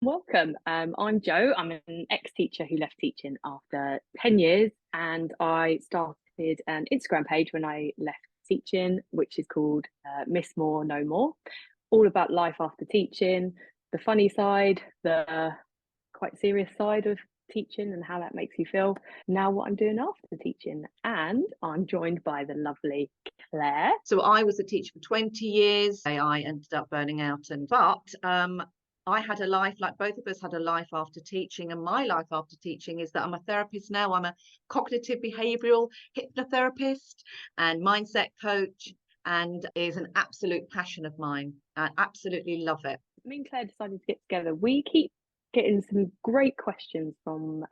Welcome. I'm Jo. I'm an ex-teacher who left teaching after 10 years, and I started an Instagram page when I left teaching, which is called Miss More, No More, all about life after teaching, the funny side, the quite serious side of teaching and how that makes you feel. Now, what I'm doing after teaching, and I'm joined by the lovely Claire. So I was a teacher for 20 years. I ended up burning out, I had a life, like both of us had a life after teaching. And my life after teaching is that I'm a therapist now. I'm a cognitive behavioral hypnotherapist and mindset coach, and is an absolute passion of mine. I absolutely love it. Me and Claire decided to get together. We keep getting some great questions from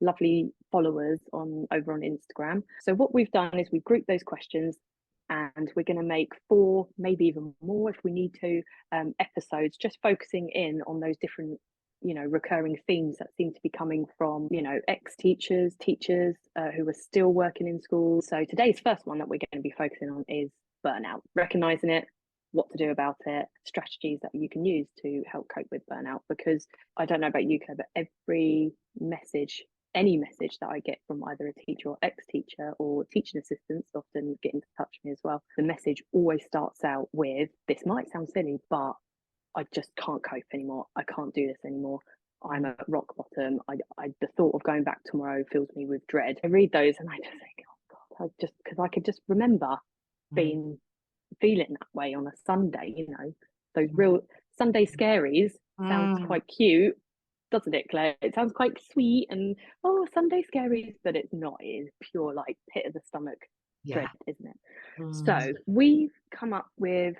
lovely followers over on Instagram. So what we've done is we've grouped those questions, and we're going to make 4, maybe even more if we need to, episodes just focusing in on those different recurring themes that seem to be coming from ex-teachers, teachers who are still working in school. So today's first one that we're going to be focusing on is burnout, recognizing it, what to do about it, strategies that you can use to help cope with burnout. Because I don't know about you, Claire, but any message that I get from either a teacher or ex-teacher or teaching assistants often get into touch with me as well. The message always starts out with, this might sound silly, but I just can't cope anymore. I can't do this anymore. I'm at rock bottom. The thought of going back tomorrow fills me with dread. I read those and I just think, oh God, because I could just remember feeling that way on a Sunday, those real Sunday scaries. Sounds quite cute, doesn't it, Claire? It sounds quite sweet and, oh, Sunday scaries, but it's not. It is pure, like, pit of the stomach dread, isn't it? So we've come up with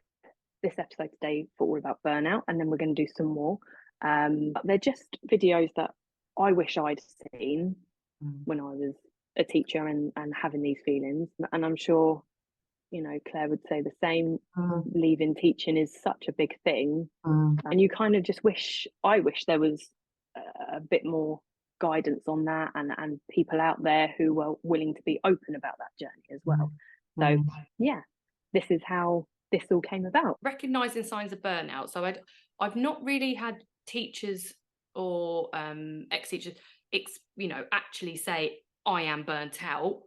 this episode today for all about burnout, and then we're going to do some more. They're just videos that I wish I'd seen when I was a teacher and having these feelings. And I'm sure Claire would say the same. Leaving teaching is such a big thing, and you kind of just I wish there was a bit more guidance on that, and people out there who were willing to be open about that journey as well. So yeah, this is how this all came about. Recognizing signs of burnout. So I've not really had teachers or ex-teachers actually say I am burnt out,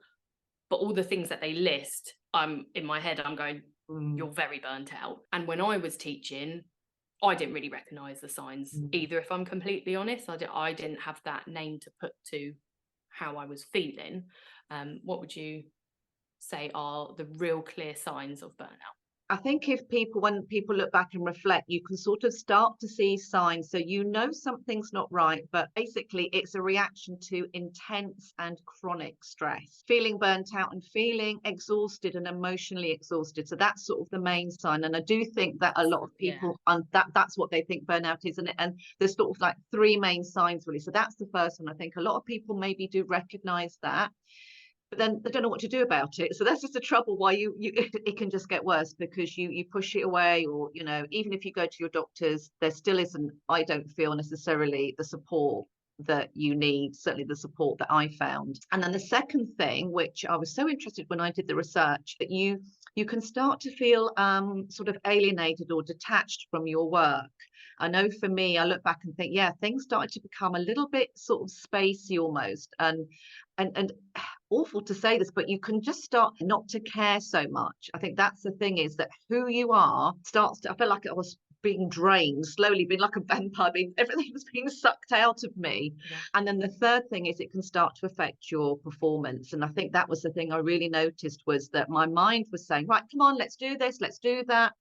but all the things that they list, I'm in my head, I'm going, you're very burnt out. And when I was teaching, I didn't really recognize the signs either, if I'm completely honest. I didn't have that name to put to how I was feeling. What would you say are the real clear signs of burnout? I think when people look back and reflect, you can sort of start to see signs. So something's not right, but basically it's a reaction to intense and chronic stress, feeling burnt out and feeling exhausted and emotionally exhausted. So that's sort of the main sign. And I do think that a lot of people, that's what they think burnout is. And there's sort of like 3 main signs, really. So that's the first one. I think a lot of people maybe do recognize that, but then they don't know what to do about it. So that's just the trouble, why it can just get worse, because you push it away, or even if you go to your doctors, there still isn't, I don't feel, necessarily the support that you need, certainly the support that I found. And then the second thing, which I was so interested when I did the research, that you can start to feel sort of alienated or detached from your work. I know for me, I look back and think, things started to become a little bit sort of spacey almost, and awful to say this, but you can just start not to care so much. I think that's the thing, is that who you are starts to, I feel like I was being drained, slowly being like a vampire, everything was being sucked out of me. And then the third thing is it can start to affect your performance. And I think that was the thing I really noticed, was that my mind was saying, right, come on, let's do this, let's do that.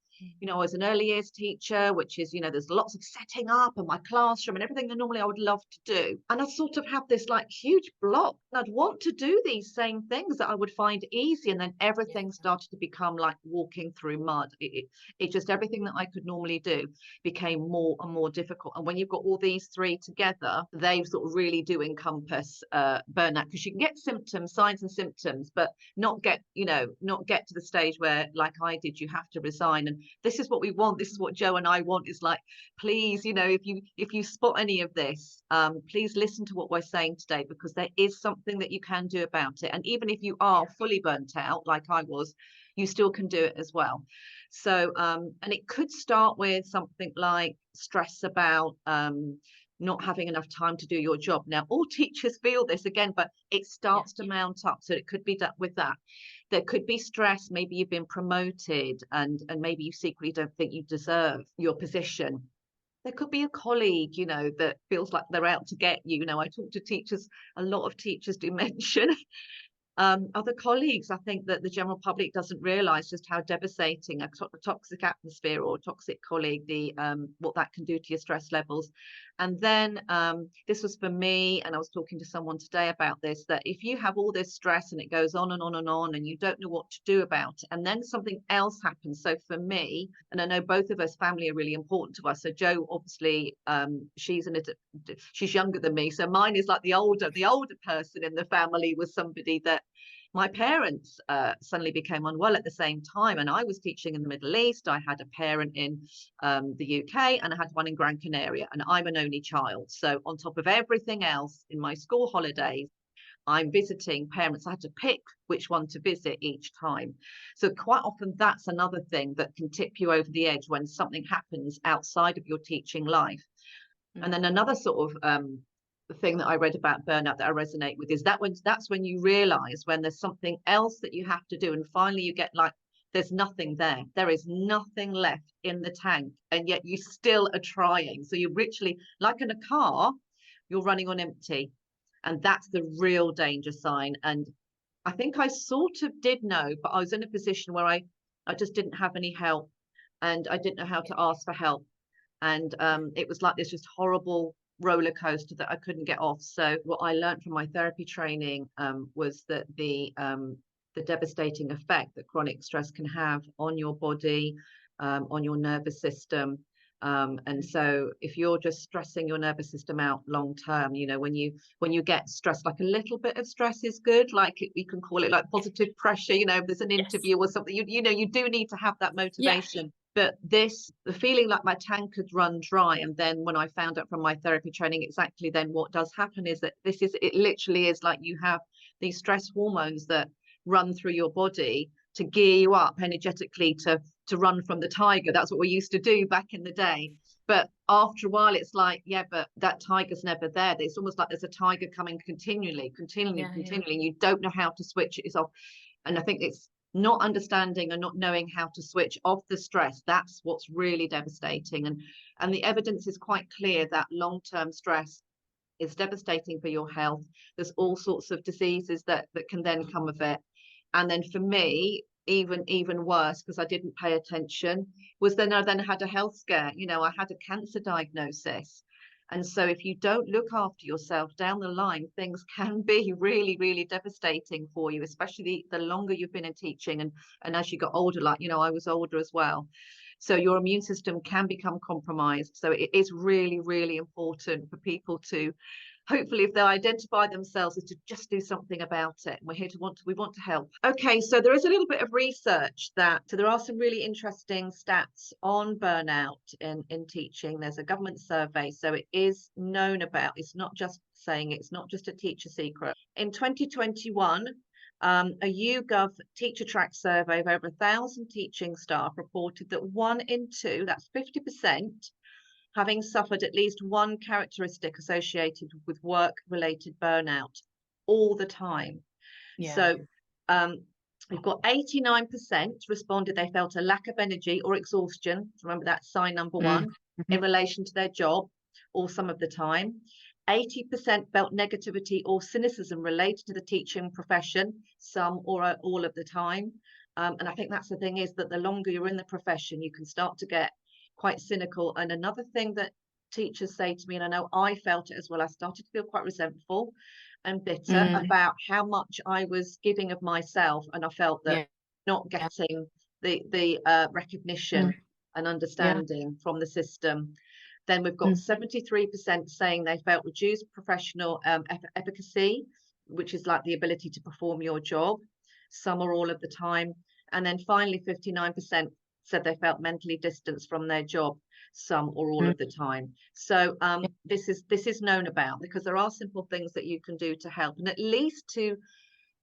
I was an early years teacher, which is, there's lots of setting up and my classroom and everything that normally I would love to do. And I sort of have this like huge block. And I'd want to do these same things that I would find easy. And then everything started to become like walking through mud. It just, everything that I could normally do became more and more difficult. And when you've got all these 3 together, they sort of really do encompass burnout, because you can get signs and symptoms, but not get to the stage where, like I did, you have to resign. And this is what we want. This is what Jo and I want, is like, please, if you spot any of this, please listen to what we're saying today, because there is something that you can do about it. And even if you are fully burnt out, like I was, you still can do it as well. So, and it could start with something like stress about not having enough time to do your job. Now, all teachers feel this again, but it starts to mount up. So it could be that with that. There could be stress. Maybe you've been promoted and maybe you secretly don't think you deserve your position. There could be a colleague, you know, that feels like they're out to get you. You know, I talk to teachers, a lot of teachers do mention other colleagues. I think that the general public doesn't realize just how devastating a toxic atmosphere or toxic colleague, what that can do to your stress levels. And then this was for me, and I was talking to someone today about this, that if you have all this stress and it goes on and on and on and you don't know what to do about it, and then something else happens. So for me, and I know both of us, family are really important to us. So Jo, obviously, she's younger than me, so mine is like the older person in the family, was somebody that my parents suddenly became unwell at the same time, and I was teaching in the Middle East. I had a parent in the UK, and I had one in Gran Canaria, and I'm an only child. So on top of everything else, in my school holidays, I'm visiting parents. I had to pick which one to visit each time. So quite often that's another thing that can tip you over the edge when something happens outside of your teaching life. And then another sort of thing that I read about burnout that I resonate with is that's when you realize when there's something else that you have to do, and finally you get like, there's nothing there is nothing left in the tank, and yet you still are trying. So you're literally like in a car, you're running on empty, and that's the real danger sign. And I think I sort of did know, but I was in a position where I just didn't have any help, and I didn't know how to ask for help. And it was like this just horrible roller coaster that I couldn't get off. So what I learned from my therapy training was that the devastating effect that chronic stress can have on your body, on your nervous system. And so if you're just stressing your nervous system out long term, you know, when you get stressed, like a little bit of stress is good, like you can call it like positive pressure, you know, if there's an interview or something, you know, you do need to have that motivation. But the feeling like my tank had run dry, and then when I found out from my therapy training exactly then what does happen is that it literally is like you have these stress hormones that run through your body to gear you up energetically to run from the tiger. That's what we used to do back in the day. But after a while, it's like, yeah, but that tiger's never there. It's almost like there's a tiger coming continually. You don't know how to switch it off. And I think it's not understanding and not knowing how to switch off the stress. That's what's really devastating. And the evidence is quite clear that long-term stress is devastating for your health. There's all sorts of diseases that can then come of it. And then for me, even worse, because I didn't pay attention, was then I had a health scare. You know, I had a cancer diagnosis. And so if you don't look after yourself down the line, things can be really, really devastating for you, especially the longer you've been in teaching and as you got older, like, you know, I was older as well. So your immune system can become compromised. So it is really, really important for people to, hopefully, if they identify themselves, is to just do something about it. And we want to help. Okay, so there is a little bit of research so there are some really interesting stats on burnout in teaching. There's a government survey, so it is known about. It's not just a teacher secret. In 2021, a YouGov teacher track survey of over 1,000 teaching staff reported that 1 in 2, that's 50%, having suffered at least one characteristic associated with work-related burnout all the time. So we've got 89% responded they felt a lack of energy or exhaustion. Remember, that's sign number one, in relation to their job, or some of the time. 80% felt negativity or cynicism related to the teaching profession, some or all of the time. And I think that's the thing, is that the longer you're in the profession, you can start to get quite cynical. And another thing that teachers say to me, and I know I felt it as well, I started to feel quite resentful and bitter about how much I was giving of myself, and I felt that not getting the recognition and understanding from the system. Then we've got 73% saying they felt reduced professional efficacy, which is like the ability to perform your job, some or all of the time. And then finally 59% said they felt mentally distanced from their job, some or all of the time. So this is known about, because there are simple things that you can do to help, and at least to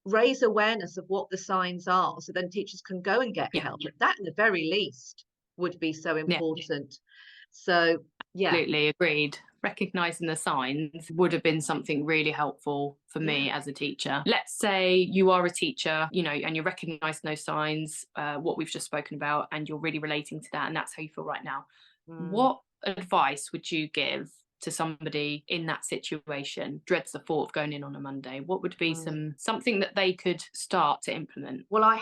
raise awareness of what the signs are, so then teachers can go and get help. That, in the very least, would be so important. So yeah, absolutely agreed. Recognizing the signs would have been something really helpful for me as a teacher. Let's say you are a teacher, you know, and you're recognizing those signs, what we've just spoken about, and you're really relating to that, and that's how you feel right now. What advice would you give to somebody in that situation, dreads the thought of going in on a Monday? What would be something that they could start to implement? Well,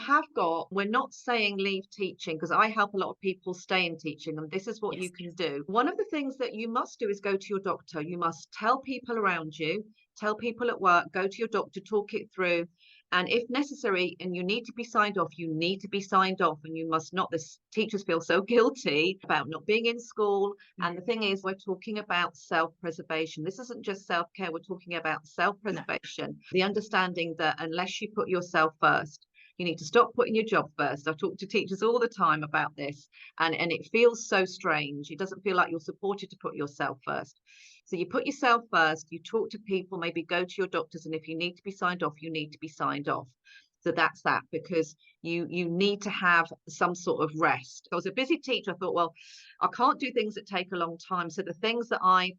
we're not saying leave teaching, because I help a lot of people stay in teaching, and this is what you can do. One of the things that you must do is go to your doctor. You must tell people around you, tell people at work, go to your doctor, talk it through. And if necessary, and you need to be signed off, you need to be signed off. And you must not, the teachers feel so guilty about not being in school. And the thing is, we're talking about self-preservation. This isn't just self-care, we're talking about self-preservation. The understanding that unless you put yourself first, you need to stop putting your job first. I talk to teachers all the time about this, and it feels so strange. It doesn't feel like you're supported to put yourself first. So you put yourself first, you talk to people, maybe go to your doctors, and if you need to be signed off, you need to be signed off. So that's that, because you need to have some sort of rest. I was a busy teacher. I thought, well, I can't do things that take a long time. So the things that I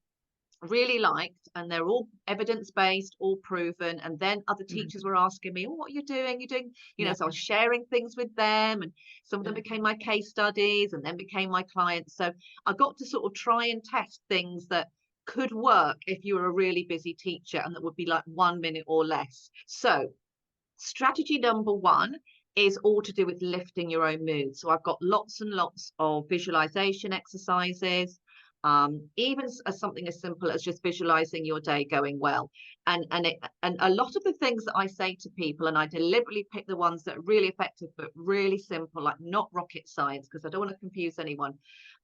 really liked, and they're all evidence-based, all proven, and then other teachers were asking me, oh, what are you doing, you know, so I was sharing things with them, and some of them became my case studies and then became my clients. So I got to sort of try and test things that could work if you were a really busy teacher, and that would be like 1 minute or less. So strategy number one is all to do with lifting your own mood. So I've got lots and lots of visualization exercises, even as something as simple as just visualizing your day going well. And a lot of the things that I say to people, and I deliberately pick the ones that are really effective but really simple, like not rocket science, because I don't want to confuse anyone.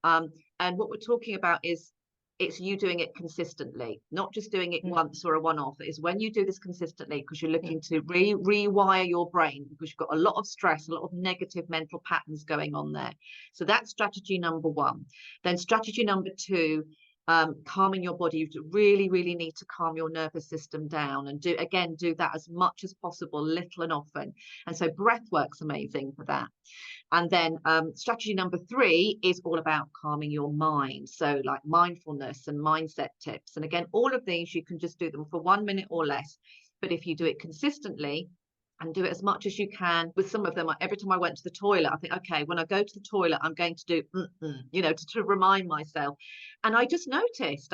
And what we're talking about is, it's you doing it consistently, not just doing it once or a one-off. It is when you do this consistently, because you're looking to rewire your brain, because you've got a lot of stress, a lot of negative mental patterns going on there. So that's strategy number one. Then strategy number two, calming your body. You really, really need to calm your nervous system down, and do that as much as possible, little and often. And so breath work's amazing for that. And then strategy number three is all about calming your mind. So like mindfulness and mindset tips. And again, all of these, you can just do them for 1 minute or less. But if you do it consistently and do it as much as you can, with some of them, every time I went to the toilet, I think, okay, when I go to the toilet, I'm going to do, you know, to remind myself. And I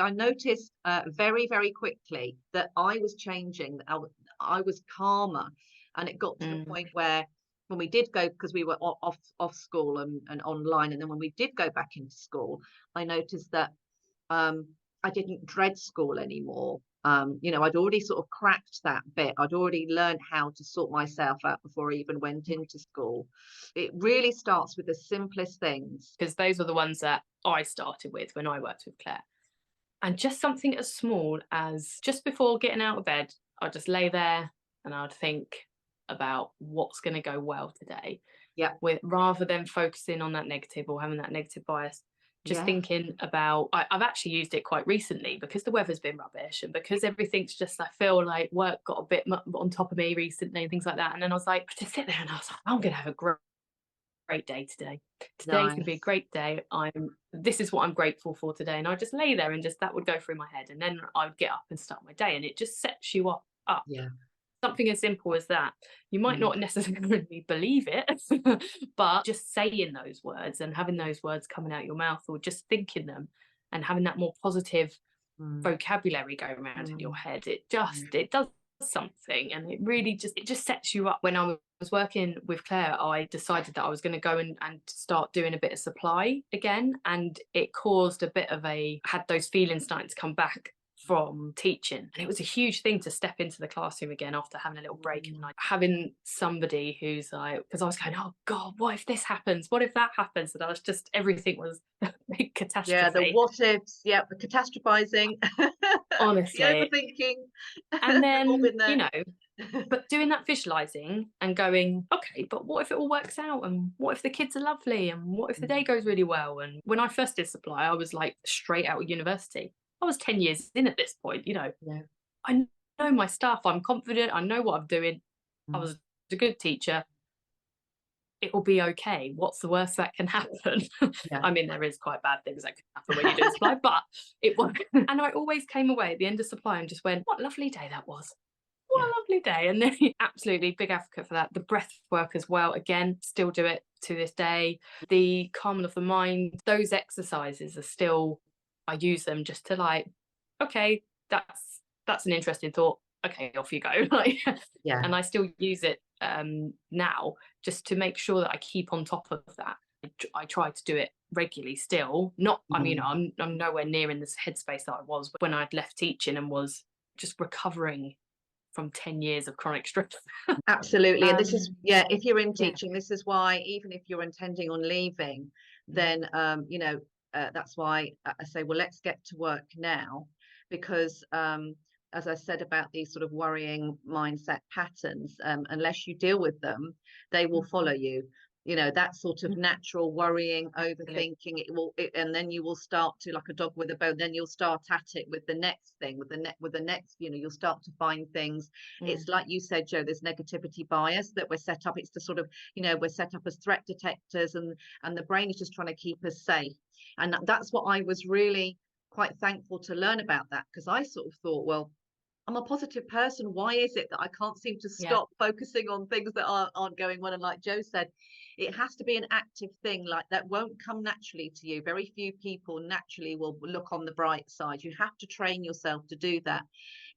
noticed very, very quickly that I was changing. I was calmer. And it got to the point where, when we did go, because we were off school and online, and then when we did go back into school, I noticed that I didn't dread school anymore. You know, I'd already sort of cracked that bit. I'd already learned how to sort myself out before I even went into school. It really starts with the simplest things. Because those were the ones that I started with when I worked with Claire. And just something as small as, just before getting out of bed, I'd just lay there and I'd think about what's going to go well today, rather than focusing on that negative or having that negative bias. Just thinking about, I've actually used it quite recently, because the weather's been rubbish, and because everything's just, I feel like work got a bit on top of me recently and things like that. And then I was like, I just sit there and I was like, I'm going to have a great day today. Today's going to be a great day. This is what I'm grateful for today. And I just lay there, and just that would go through my head, and then I would get up and start my day, and it just sets you up. Something as simple as that. You might not necessarily believe it, but just saying those words and having those words coming out your mouth, or just thinking them and having that more positive vocabulary going around in your head, it does something, and it really just sets you up. When I was working with Claire, I decided that I was going to go and start doing a bit of supply again, and it caused a bit of had those feelings starting to come back from teaching. And it was a huge thing to step into the classroom again after having a little break, and like having somebody who's like, because I was going, oh God, what if this happens? What if that happens? And I was just, everything was a big catastrophe. Yeah, the what ifs, the catastrophizing. Honestly. The overthinking. And then, you know, but doing that visualizing and going, okay, but what if it all works out? And what if the kids are lovely? And what if the day goes really well? And when I first did supply, I was like straight out of university. I was 10 years in at this point, you know. I know my stuff. I'm confident. I know what I'm doing. I was a good teacher, it will be okay. What's the worst that can happen? Yeah. I mean, there is quite bad things that can happen when you do supply, but it was. And I always came away at the end of supply and just went, what a lovely day that was. What a lovely day. And then absolutely big advocate for that. The breath work as well. Again, still do it to this day. The calming of the mind, those exercises are still, I use them just to like, okay, that's an interesting thought. Okay, off you go. Like, Yeah. and I still use it now just to make sure that I keep on top of that. I try to do it regularly still. Not, I mean, I'm nowhere near in this headspace that I was when I'd left teaching and was just recovering from 10 years of chronic stress. Absolutely. And this is, if you're in teaching, this is why, even if you're intending on leaving, then, that's why I say, well, let's get to work now, because, as I said about these sort of worrying mindset patterns, unless you deal with them, they will follow you. That sort of natural worrying, overthinking, and then you will start to, like a dog with a bone, then you'll start at it with the next thing, with the next, you'll start to find things. It's like you said, Jo, there's negativity bias that we're set up. It's the sort of, we're set up as threat detectors, and the brain is just trying to keep us safe. And that's what I was really quite thankful to learn about that, because I sort of thought, well, I'm a positive person. Why is it that I can't seem to stop focusing on things that aren't going well? And like Jo said, it has to be an active thing. Like, that won't come naturally to you. Very few people naturally will look on the bright side. You have to train yourself to do that.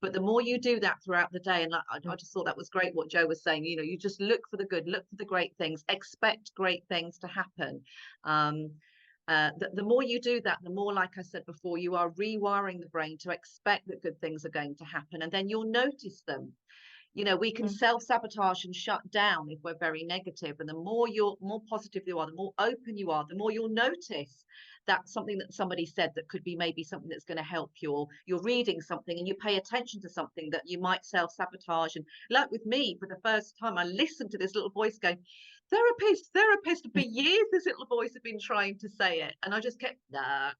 But the more you do that throughout the day, and I just thought that was great what Jo was saying, you just look for the good, look for the great things, expect great things to happen. The more you do that, the more, like I said before, you are rewiring the brain to expect that good things are going to happen, and then you'll notice them. We can self-sabotage and shut down if we're very negative, and the more positive you are, the more open you are, the more you'll notice that something that somebody said that could be maybe something that's going to help you, or you're reading something and you pay attention to something that you might self-sabotage. And like with me, for the first time, I listened to this little voice going, therapist. For years, this little voice had been trying to say it, and I just kept, nah.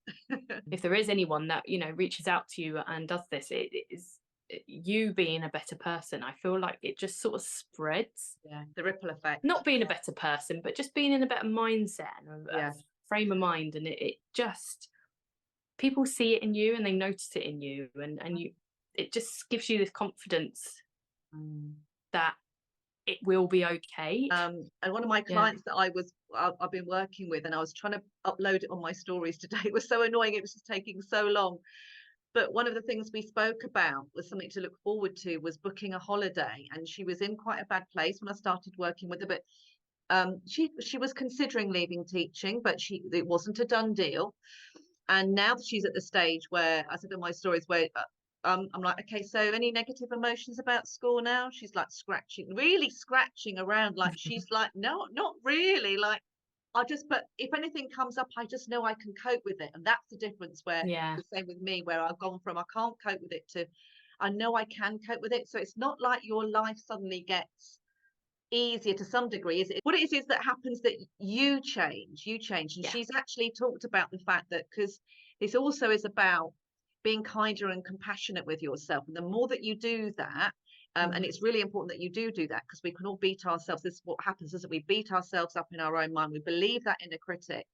If there is anyone that reaches out to you and does this, it is you being a better person. I feel like it just sort of spreads. The ripple effect. Not being a better person, but just being in a better mindset and a frame of mind, and it just, people see it in you and they notice it in you, and it just gives you this confidence that it will be okay. And one of my clients that I've been working with, and I was trying to upload it on my stories today. It was so annoying. It was just taking so long. But one of the things we spoke about was something to look forward to, was booking a holiday. And she was in quite a bad place when I started working with her. But she was considering leaving teaching, but it wasn't a done deal. And now she's at the stage where, I said in my stories, where I'm like, okay, so any negative emotions about school now? She's like really scratching around. Like, she's like, no, not really. Like, but if anything comes up, I just know I can cope with it. And that's the difference, where the same with me, where I've gone from I can't cope with it to I know I can cope with it. So it's not like your life suddenly gets easier to some degree. Is it what it is that happens, that you change. And she's actually talked about the fact that, because this also is about being kinder and compassionate with yourself, and the more that you do that, and it's really important that you do that, because we can all beat ourselves. This is what happens, isn't it? We beat ourselves up in our own mind. We believe that inner critic.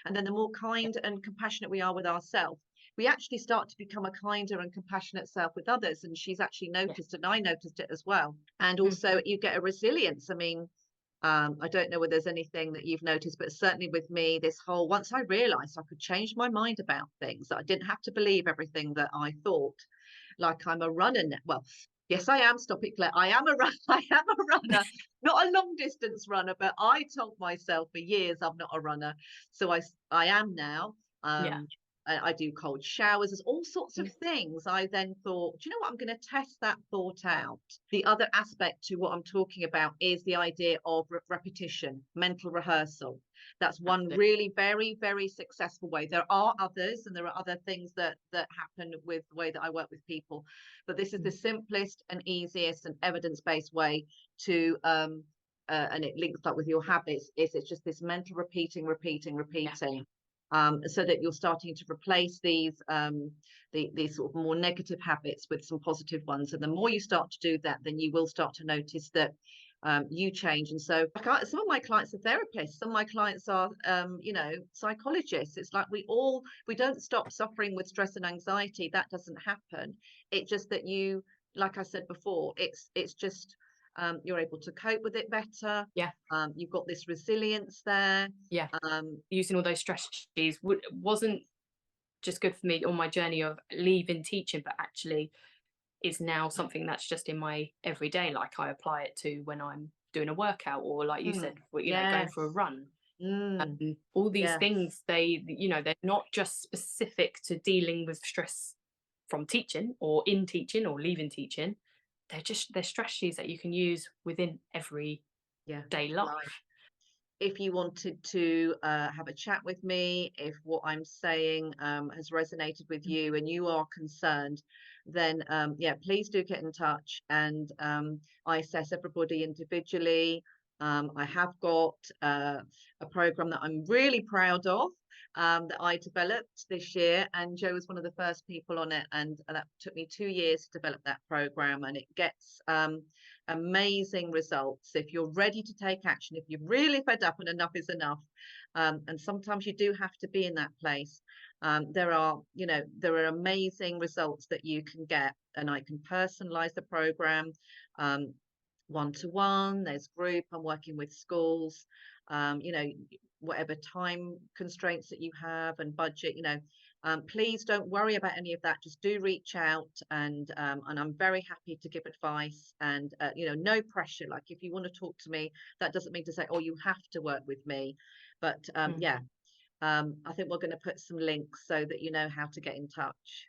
And then the more kind and compassionate we are with ourselves, we actually start to become a kinder and compassionate self with others. And she's actually noticed, and I noticed it as well. And also you get a resilience. I mean, I don't know whether there's anything that you've noticed, but certainly with me, this whole, once I realized I could change my mind about things, that I didn't have to believe everything that I thought. Like, I'm a runner now. Well, yes, I am. Stop it, Claire. I am a runner, not a long distance runner, but I told myself for years I'm not a runner. So I am now. I do cold showers. There's all sorts of things. I then thought, do you know what? I'm going to test that thought out. The other aspect to what I'm talking about is the idea of repetition, mental rehearsal. That's one really very, very successful way. There are others, and there are other things that happen with the way that I work with people. But this is the simplest and easiest and evidence-based way to, and it links up with your habits, it's just this mental repeating. So that you're starting to replace these sort of more negative habits with some positive ones. And the more you start to do that, then you will start to notice that you change. And so some of my clients are therapists, some of my clients are psychologists. It's like we don't stop suffering with stress and anxiety. That doesn't happen. It's just that you, like I said before, it's just you're able to cope with it better. Yeah. You've got this resilience there. Yeah. Using all those strategies wasn't just good for me on my journey of leaving teaching, but actually is now something that's just in my everyday. Like I apply it to when I'm doing a workout, or like you said, going for a run. All these things, they're not just specific to dealing with stress from teaching or in teaching or leaving teaching. They're strategies that you can use within every day life. If you wanted to have a chat with me, if what I'm saying has resonated with you and you are concerned, then please do get in touch, and I assess everybody individually. I have got a program that I'm really proud of, that I developed this year, and Joe was one of the first people on it, and that took me 2 years to develop that program, and it gets amazing results if you're ready to take action, if you're really fed up and enough is enough. And sometimes you do have to be in that place. There are amazing results that you can get, and I can personalize the program, one-to-one, there's group, I'm working with schools, whatever time constraints that you have and budget, please don't worry about any of that. Just do reach out, and I'm very happy to give advice, and no pressure. Like if you want to talk to me, that doesn't mean to say, oh, you have to work with me, but I think we're going to put some links so that you know how to get in touch.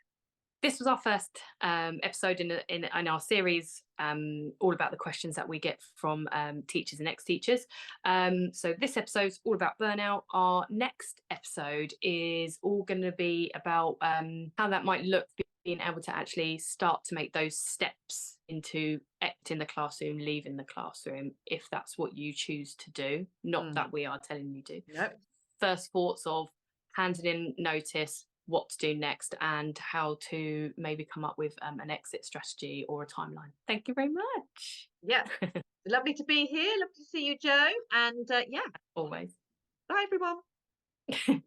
This was our first episode in our series, all about the questions that we get from teachers and ex-teachers. So this episode's all about burnout. Our next episode is all going to be about how that might look, being able to actually start to make those steps into exiting the classroom, leaving the classroom, if that's what you choose to do. Not that we are telling you to. Nope. First thoughts of handing in notice, what to do next, and how to maybe come up with an exit strategy or a timeline. Thank you very much. Yeah. Lovely to be here. Lovely to see you, Joe. And always. Bye, everyone.